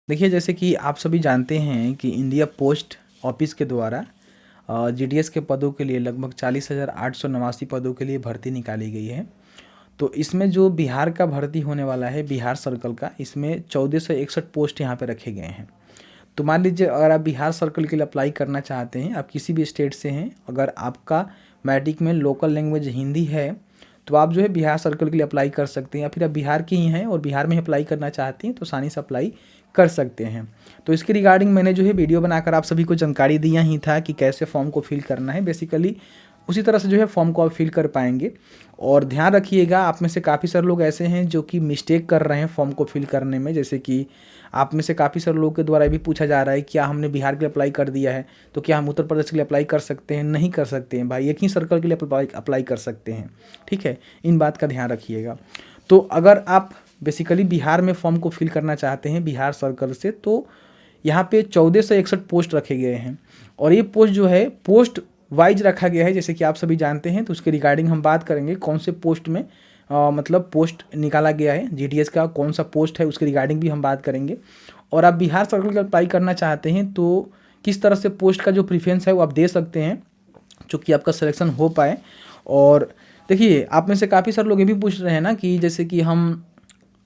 देखिए, जैसे कि आप सभी जानते हैं कि इंडिया पोस्ट ऑफिस के द्वारा जीडीएस के पदों के लिए लगभग 40,889 पदों के लिए भर्ती निकाली गई है। तो इसमें जो बिहार का भर्ती होने वाला है, बिहार सर्कल का, इसमें 1461 पोस्ट यहाँ पे रखे गए हैं। तो मान लीजिए, अगर आप बिहार सर्कल के लिए अप्लाई करना चाहते हैं, आप किसी भी स्टेट से हैं, अगर आपका मैट्रिक में लोकल लैंग्वेज हिंदी है, तो आप जो है बिहार सर्कल के लिए अप्लाई कर सकते हैं। या फिर आप बिहार के ही हैं और बिहार में अप्लाई करना चाहते हैं तो आसानी से अप्लाई कर सकते हैं। तो इसके रिगार्डिंग मैंने जो है वीडियो बनाकर आप सभी को जानकारी दिया ही था कि कैसे फॉर्म को फिल करना है। बेसिकली उसी तरह से जो है फॉर्म को आप फिल कर पाएंगे। और ध्यान रखिएगा, आप में से काफ़ी सारे लोग ऐसे हैं जो कि मिस्टेक कर रहे हैं फॉर्म को फिल करने में। जैसे कि आप में से काफ़ी सारे लोगों के द्वारा भी पूछा जा रहा है, क्या हमने बिहार के लिए अप्लाई कर दिया है तो क्या हम उत्तर प्रदेश के लिए अप्लाई कर सकते हैं? नहीं कर सकते हैं भाई, एक ही सर्कल के लिए अप्लाई कर सकते हैं। ठीक है, इन बात का ध्यान रखिएगा। तो अगर आप बेसिकली बिहार में फॉर्म को फिल करना चाहते हैं बिहार सर्कल से, तो यहाँ पे 1461 पोस्ट रखे गए हैं। और ये पोस्ट जो है पोस्ट वाइज रखा गया है, जैसे कि आप सभी जानते हैं। तो उसके रिगार्डिंग हम बात करेंगे कौन से पोस्ट में मतलब पोस्ट निकाला गया है, जीडीएस का कौन सा पोस्ट है, उसके रिगार्डिंग भी हम बात करेंगे। और आप बिहार सर्कल का अप्लाई करना चाहते हैं तो किस तरह से पोस्ट का जो प्रीफरेंस है वो आप दे सकते हैं, जो कि आपका सिलेक्शन हो पाए। और देखिए, आप में से काफ़ी सारे लोग ये भी पूछ रहे हैं ना कि जैसे कि हम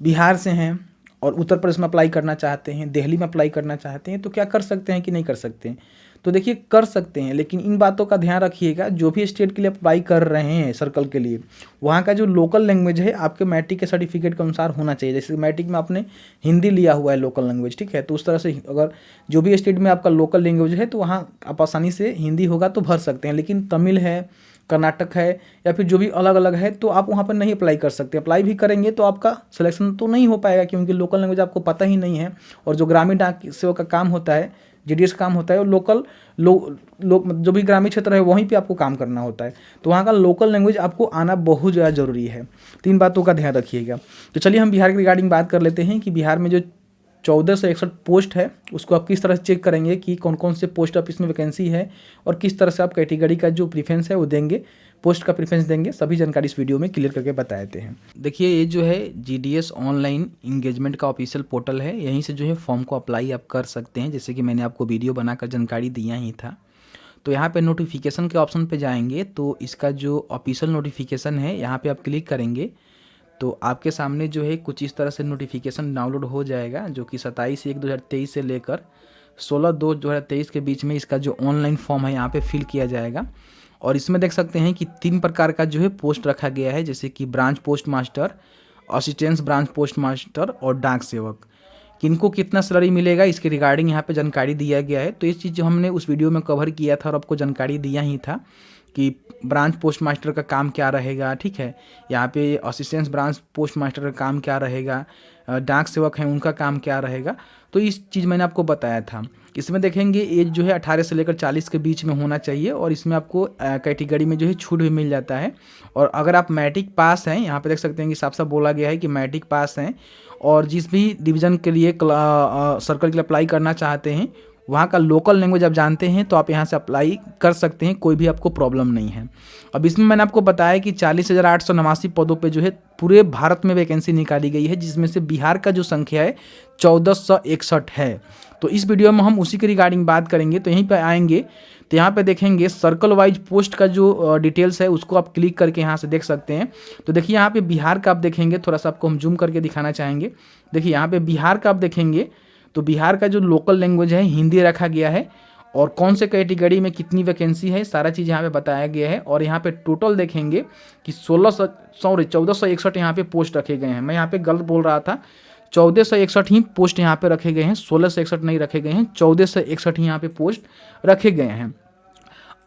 बिहार से हैं और उत्तर प्रदेश में अप्लाई करना चाहते हैं, दिल्ली में अप्लाई करना चाहते हैं, तो क्या कर सकते हैं कि नहीं कर सकते हैं? तो देखिए, कर सकते हैं, लेकिन इन बातों का ध्यान रखिएगा। जो भी स्टेट के लिए अप्लाई कर रहे हैं सर्कल के लिए, वहाँ का जो लोकल लैंग्वेज है आपके मैट्रिक के सर्टिफिकेट के अनुसार होना चाहिए। जैसे मैट्रिक में आपने हिंदी लिया हुआ है लोकल लैंग्वेज, ठीक है, तो उस तरह से अगर जो भी स्टेट में आपका लोकल लैंग्वेज है तो वहाँ आप आसानी से हिंदी होगा तो भर सकते हैं। लेकिन तमिल है, कर्नाटक है, या फिर जो भी अलग अलग है, तो आप वहाँ पर नहीं अप्लाई कर सकते। अप्लाई भी करेंगे तो आपका सिलेक्शन तो नहीं हो पाएगा, क्योंकि लोकल लैंग्वेज आपको पता ही नहीं है। और जो ग्रामीण डाक सेवा का काम होता है, जीडीएस काम होता है, वो लोकल जो भी ग्रामीण क्षेत्र है वहीं पे आपको काम करना होता है। तो वहाँ का लोकल लैंग्वेज आपको आना बहुत ज़्यादा ज़रूरी है। 3 बातों का ध्यान रखिएगा। तो चलिए हम बिहार के रिगार्डिंग बात कर लेते हैं कि बिहार में जो 1461 पोस्ट है उसको आप किस तरह से चेक करेंगे कि कौन कौन से पोस्ट ऑफिस में वैकेंसी है और किस तरह से आप कैटेगरी का जो प्रीफरेंस है वो देंगे, पोस्ट का प्रीफरेंस देंगे। सभी जानकारी इस वीडियो में क्लियर करके बताते हैं। देखिए, ये जो है जीडीएस ऑनलाइन इंगेजमेंट का ऑफिशियल पोर्टल है, यहीं से जो है फॉर्म को अप्लाई आप कर सकते हैं। जैसे कि मैंने आपको वीडियो बनाकर जानकारी दिया ही था। तो यहाँ पे नोटिफिकेशन के ऑप्शन पे जाएंगे तो इसका जो ऑफिशियल नोटिफिकेशन है यहाँ पे आप क्लिक करेंगे तो आपके सामने जो है कुछ इस तरह से नोटिफिकेशन डाउनलोड हो जाएगा, जो कि 27/1/2023 से लेकर 16/2/2023 के बीच में इसका जो ऑनलाइन फॉर्म है यहाँ पे फिल किया जाएगा। और इसमें देख सकते हैं कि 3 प्रकार का जो है पोस्ट रखा गया है, जैसे कि branch post master, assistant branch post master और डाक सेवक। किनको कितना सैलरी मिलेगा इसके रिगार्डिंग यहाँ पे जानकारी दिया गया है। तो ये चीज़ जो हमने उस वीडियो में कवर किया था और आपको जानकारी दिया ही था कि ब्रांच पोस्ट मास्टर का काम क्या रहेगा, ठीक है, यहाँ पे असिस्टेंट ब्रांच पोस्ट मास्टर का काम क्या रहेगा, डाक सेवक हैं उनका काम क्या रहेगा। तो इस चीज़ मैंने आपको बताया था। इसमें देखेंगे एज जो है 18 से लेकर 40 के बीच में होना चाहिए और इसमें आपको कैटेगरी में जो है छूट भी मिल जाता है। और अगर आप मैट्रिक पास हैं, यहाँ पे देख सकते हैं कि साफ साफ बोला गया है कि मैट्रिक पास हैं और जिस भी डिवीज़न के लिए सर्कल के लिए अप्लाई करना चाहते हैं वहाँ का लोकल लैंग्वेज आप जानते हैं तो आप यहाँ से अप्लाई कर सकते हैं, कोई भी आपको प्रॉब्लम नहीं है। अब इसमें मैंने आपको बताया कि 40,889 पदों पे जो है पूरे भारत में वैकेंसी निकाली गई है, जिसमें से बिहार का जो संख्या है 1461 है। तो इस वीडियो में हम उसी के रिगार्डिंग बात करेंगे। तो यहीं पर आएंगे तो यहाँ पे देखेंगे सर्कल वाइज पोस्ट का जो डिटेल्स है उसको आप क्लिक करके यहाँ से देख सकते हैं। तो देखिए, यहाँ पे बिहार का आप देखेंगे, थोड़ा सा आपको हम जूम करके दिखाना चाहेंगे। देखिए, यहाँ पे बिहार का आप देखेंगे तो बिहार का जो लोकल लैंग्वेज है हिंदी रखा गया है और कौन से कैटेगरी में कितनी वैकेंसी है सारा चीज़ यहाँ पे बताया गया है। और यहाँ पे टोटल देखेंगे कि 1461 यहाँ पे पोस्ट रखे गए हैं। मैं यहाँ पे गलत बोल रहा था, 1461 ही पोस्ट यहाँ पे रखे गए हैं, 1661 नहीं रखे गए हैं, 1461 ही यहाँ पे पोस्ट रखे गए हैं।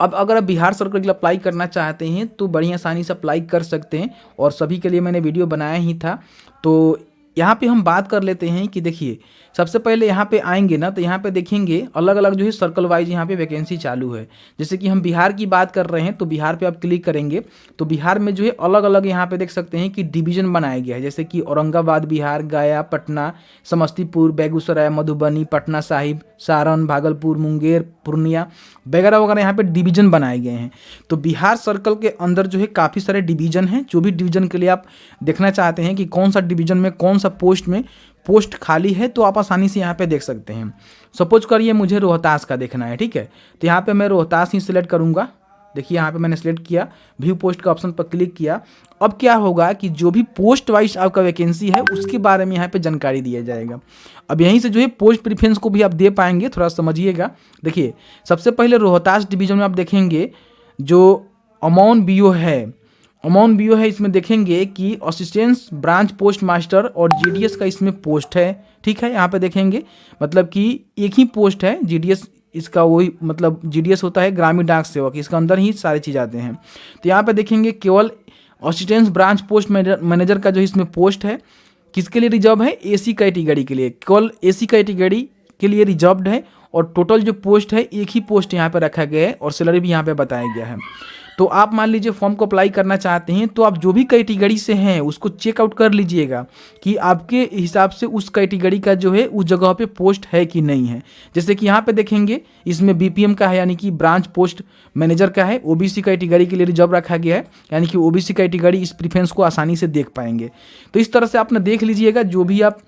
अब अगर आप बिहार सर्कल के लिए अप्लाई करना चाहते हैं तो बड़ी आसानी से अप्लाई कर सकते हैं और सभी के लिए मैंने वीडियो बनाया ही था। तो यहाँ पे हम बात कर लेते हैं कि देखिए, सबसे पहले यहाँ पे आएंगे ना तो यहाँ पे देखेंगे अलग अलग जो है सर्कल वाइज यहाँ पे वैकेंसी चालू है। जैसे कि हम बिहार की बात कर रहे हैं तो बिहार पे आप क्लिक करेंगे तो बिहार में जो है अलग अलग यहाँ पे देख सकते हैं कि डिवीजन बनाया गया है। जैसे कि औरंगाबाद बिहार, गया, पटना, समस्तीपुर, बेगूसराय, मधुबनी, पटना साहिब, सारण, भागलपुर, मुंगेर, पूर्णिया वगैरह वगैरह यहाँ पे डिवीजन बनाए गए हैं। तो बिहार सर्कल के अंदर जो है काफ़ी सारे डिवीजन हैं। जो भी डिवीजन के लिए आप देखना चाहते हैं कि कौन सा डिवीजन में कौन सा पोस्ट में पोस्ट खाली है तो आप आसानी से यहाँ पे देख सकते हैं। सपोज करिए मुझे रोहतास का देखना है, ठीक है, तो यहाँ पे मैं रोहतास ही सिलेक्ट करूँगा। देखिए यहाँ पे मैंने सेलेक्ट किया, व्यू पोस्ट का ऑप्शन पर क्लिक किया। अब क्या होगा कि जो भी पोस्ट वाइज आपका वैकेंसी है उसके बारे में यहाँ पे जानकारी दिया जाएगा। अब यहीं से जो है पोस्ट प्रेफरेंस को भी आप दे पाएंगे, थोड़ा समझिएगा। देखिए सबसे पहले रोहतास डिवीजन में आप देखेंगे जो अमौन बीओ है, इसमें देखेंगे कि असिस्टेंट ब्रांच पोस्ट मास्टर और जीडीएस का इसमें पोस्ट है, ठीक है। यहाँ पे देखेंगे मतलब कि एक ही पोस्ट है, जीडीएस इसका वही मतलब जीडीएस होता है ग्रामीण डाक सेवक, इसका अंदर ही सारी चीज़ आते हैं। तो यहाँ पे देखेंगे केवल असिस्टेंट ब्रांच पोस्ट मैनेजर का जो इसमें पोस्ट है किसके लिए रिजर्व है, एसी कैटेगरी के लिए, केवल एसी कैटेगरी के लिए रिजर्व्ड है। और टोटल जो पोस्ट है एक ही पोस्ट यहाँ पे रखा गया है और सैलरी भी यहाँ पे बताया गया है। तो आप मान लीजिए फॉर्म को अप्लाई करना चाहते हैं तो आप जो भी कैटेगरी से हैं उसको चेकआउट कर लीजिएगा कि आपके हिसाब से उस कैटेगरी का जो है उस जगह पे पोस्ट है कि नहीं है। जैसे कि यहाँ पे देखेंगे इसमें बीपीएम का है, यानी कि ब्रांच पोस्ट मैनेजर का है, ओबीसी कैटेगरी के लिए रिजर्व रखा गया है, यानी कि ओबीसी कैटेगरी इस प्रेफरेंस को आसानी से देख पाएंगे। तो इस तरह से आपने देख लीजिएगा जो भी आप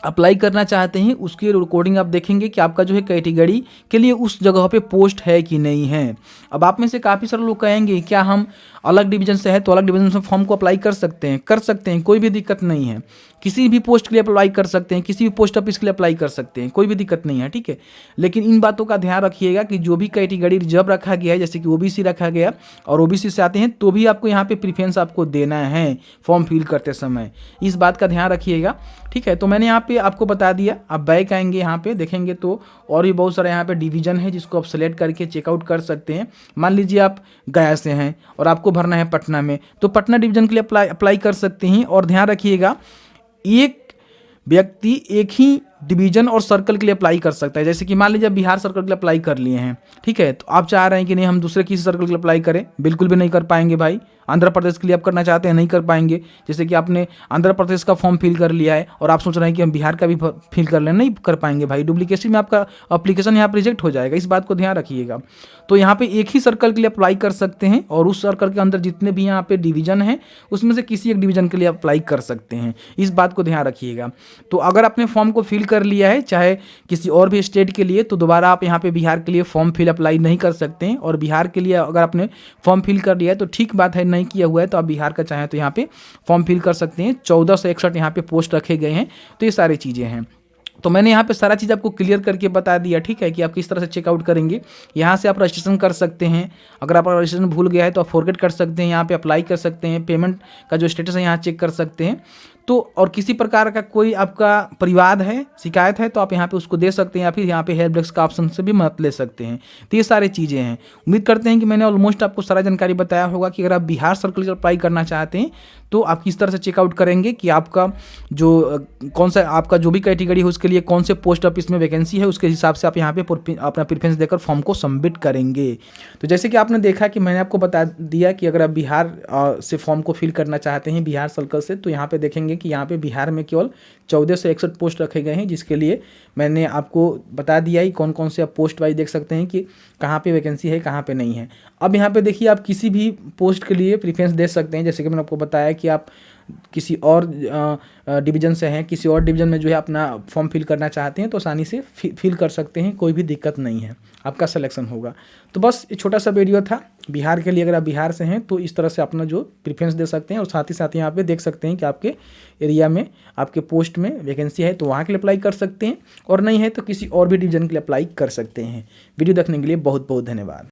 अप्लाई करना चाहते हैं उसके रिकॉर्डिंग आप देखेंगे कि आपका जो है कैटेगरी के लिए उस जगह पे पोस्ट है कि नहीं है। अब आप में से काफ़ी सारे लोग कहेंगे क्या हम अलग डिवीजन से है तो अलग डिवीजन से फॉर्म को अप्लाई कर सकते हैं, कोई भी दिक्कत नहीं है। किसी भी पोस्ट के लिए अप्लाई कर सकते हैं, किसी भी पोस्ट ऑफिस के लिए अप्लाई कर सकते हैं, कोई भी दिक्कत नहीं है, ठीक है। लेकिन इन बातों का ध्यान रखिएगा कि जो भी कैटेगरी रिजर्व रखा गया है, जैसे कि ओबीसी रखा गया और ओबीसी से आते हैं तो भी आपको यहाँ पे प्रेफरेंस आपको देना है फॉर्म फिल करते समय, इस बात का ध्यान रखिएगा, ठीक है। तो मैंने यहाँ पे आपको बता दिया। आप बैक आएंगे, यहाँ पे देखेंगे तो और भी बहुत सारा यहाँ पे डिवीजन है जिसको आप सेलेक्ट करके चेकआउट कर सकते हैं। मान लीजिए आप गया से हैं और आपको भरना है पटना में, तो पटना डिवीजन के लिए अप्लाई कर सकते हैं। और ध्यान रखिएगा एक व्यक्ति एक ही डिवीजन और सर्कल के लिए अप्लाई कर सकता है। जैसे कि मान लीजिए बिहार सर्कल के लिए अप्लाई कर लिए हैं, ठीक है, तो आप चाह रहे हैं कि नहीं हम दूसरे किसी सर्कल के लिए अप्लाई करें, बिल्कुल भी नहीं कर पाएंगे भाई। आंध्र प्रदेश के लिए आप करना चाहते हैं, नहीं कर पाएंगे। जैसे कि आपने आंध्र प्रदेश का फॉर्म फिल कर लिया है और आप सोच रहे हैं कि हम बिहार का भी फिल कर लें, नहीं कर पाएंगे भाई, डुप्लीकेसी में आपका अप्लीकेशन यहाँ पर रिजेक्ट हो जाएगा, इस बात को ध्यान रखिएगा। तो यहाँ पे एक ही सर्कल के लिए अप्लाई कर सकते हैं और उस सर्कल के अंदर जितने भी यहाँ पे डिवीजन हैं उसमें से किसी एक डिवीजन के लिए अप्लाई कर सकते हैं, इस बात को ध्यान रखिएगा। तो अगर आपने फॉर्म को फिल कर लिया है चाहे किसी और भी स्टेट के लिए, तो दोबारा आप यहाँ पे बिहार के लिए फॉर्म फिल अप्लाई नहीं कर सकते हैं। और बिहार के लिए अगर आपने फॉर्म फिल कर लिया है तो ठीक बात है, नहीं किया हुआ है तो आप बिहार का चाहें तो यहाँ पे फॉर्म फिल कर सकते हैं। 1461 यहाँ पे पोस्ट रखे गए हैं। तो ये सारी चीज़ें हैं। तो मैंने यहाँ पे सारा चीज़ आपको क्लियर करके बता दिया, ठीक है, कि आप किस तरह से चेकआउट करेंगे। यहाँ से आप रजिस्ट्रेशन कर सकते हैं, अगर आप रजिस्ट्रेशन भूल गया है तो आप फॉरगेट कर सकते हैं, यहाँ पे अप्लाई कर सकते हैं, पेमेंट का जो स्टेटस है यहाँ चेक कर सकते हैं। तो और किसी प्रकार का कोई आपका परिवाद है, शिकायत है, तो आप यहाँ पे उसको दे सकते हैं या फिर यहाँ पे हेल्प डेस्क का ऑप्शन से भी मदद ले सकते हैं। तो ये सारी चीज़ें हैं। उम्मीद करते हैं कि मैंने ऑलमोस्ट आपको सारा जानकारी बताया होगा कि अगर आप बिहार सर्कल का अप्लाई करना चाहते हैं तो आप किस तरह से चेकआउट करेंगे कि आपका जो कौन सा आपका जो भी कैटेगरी है उसके लिए कौन से पोस्ट ऑफिस में वैकेंसी है, उसके हिसाब से आप यहाँ पे अपना प्रेफरेंस देकर फॉर्म को सबमिट करेंगे। तो जैसे कि आपने देखा कि मैंने आपको बता दिया कि अगर आप बिहार से फॉर्म को फिल करना चाहते हैं बिहार सर्कल से, तो यहाँ पे देखेंगे कि यहाँ पे बिहार में केवल 1461 पोस्ट रखे गए हैं, जिसके लिए मैंने आपको बता दिया ही कौन कौन से आप पोस्ट वाइज देख सकते हैं कि कहाँ पे वैकेंसी है कहाँ पे नहीं है। अब यहाँ पे देखिए आप किसी भी पोस्ट के लिए प्रेफरेंस दे सकते हैं। जैसे कि मैंने आपको बताया कि आप किसी और डिवीज़न से हैं, किसी और डिवीज़न में जो है अपना फॉर्म फिल करना चाहते हैं तो आसानी से फिल कर सकते हैं, कोई भी दिक्कत नहीं है, आपका सिलेक्शन होगा। तो बस ये छोटा सा वीडियो था बिहार के लिए। अगर आप बिहार से हैं तो इस तरह से अपना जो प्रेफरेंस दे सकते हैं और साथ ही साथ यहाँ पे देख सकते हैं कि आपके एरिया में आपके पोस्ट में वैकेंसी है तो वहाँ के लिए अप्लाई कर सकते हैं, और नहीं है तो किसी और भी डिवीज़न के लिए अप्लाई कर सकते हैं। वीडियो देखने के लिए बहुत बहुत धन्यवाद।